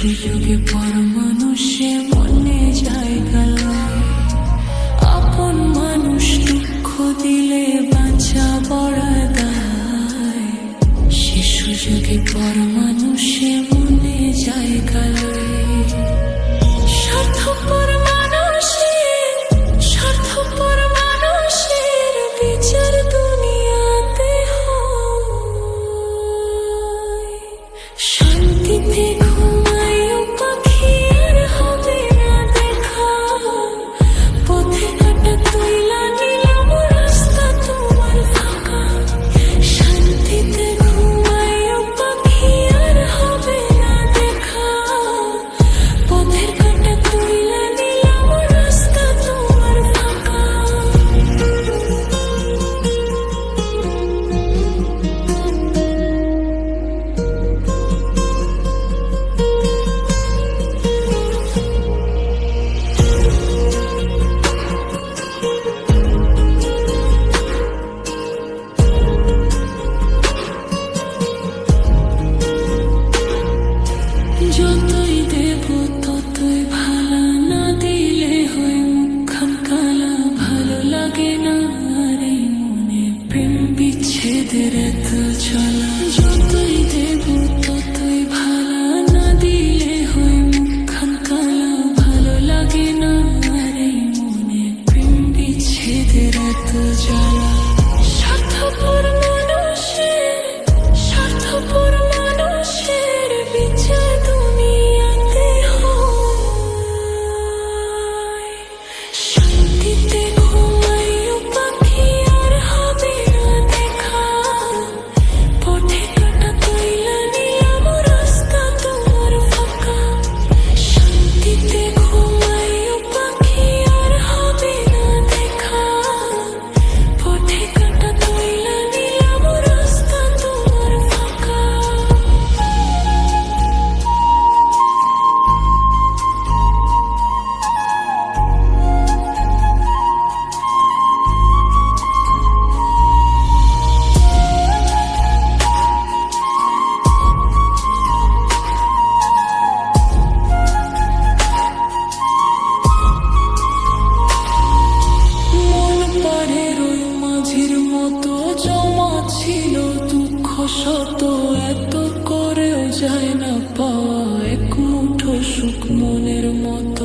সুযোগে পর মানুষে মনে জায়গা লয়। আপন মানুষ দুঃখ দিলে বাঁচা বড় দায়। সে সুযোগে পর মানুষে মনে জায়গা লয়। স্বার্থপর মানুষের স্বার্থপর মানুষের বিচার দুনিয়াতে হয়। শান্তিতে ঘুমাইও পাখি আর হবে না দেখা। পথে কাটা তুইলা নিলাম রাস্তা তোমার ফাঁকা। শান্তিতে ঘুমাইও পাখি আর হবে না দেখা। পথের কাটা তুইলা নিলাম রাস্তা তোমার ফাঁকা। যতই দেব ততই ভালা, না দিলে হয় মুখখান কালা। ভালো লাগে না আর এই মনে প্রেম বিচ্ছেদের এত জ্বালা। যতই দেব ততই ভালা, না দিলে হয় মুখখান কালা। ভালো লাগে না আর এই মনে প্রেম বিচ্ছেদের এত জ্বালা। স্বার্থপর মানুষের স্বার্থপর মানুষের বিচার দুনিয়াতে হয়। শান্তিতে ঘুমাইও পাখি আর হবে না দেখা। পথে কাটা তুইলা নিলাম রাস্তা তোমার ফাঁকা। শান্তিতে ঘুমাইও পাখি আর হবে না দেখা। পথে কাটা তুইলা নিলাম রাস্তা তোমার ফাঁকা। মন পাড়ের ওই মাঝির মতো জমা ছিল দুঃখ শত। এত করেও যায় না পাওয়া এক মুঠো সুখ মনের মতো।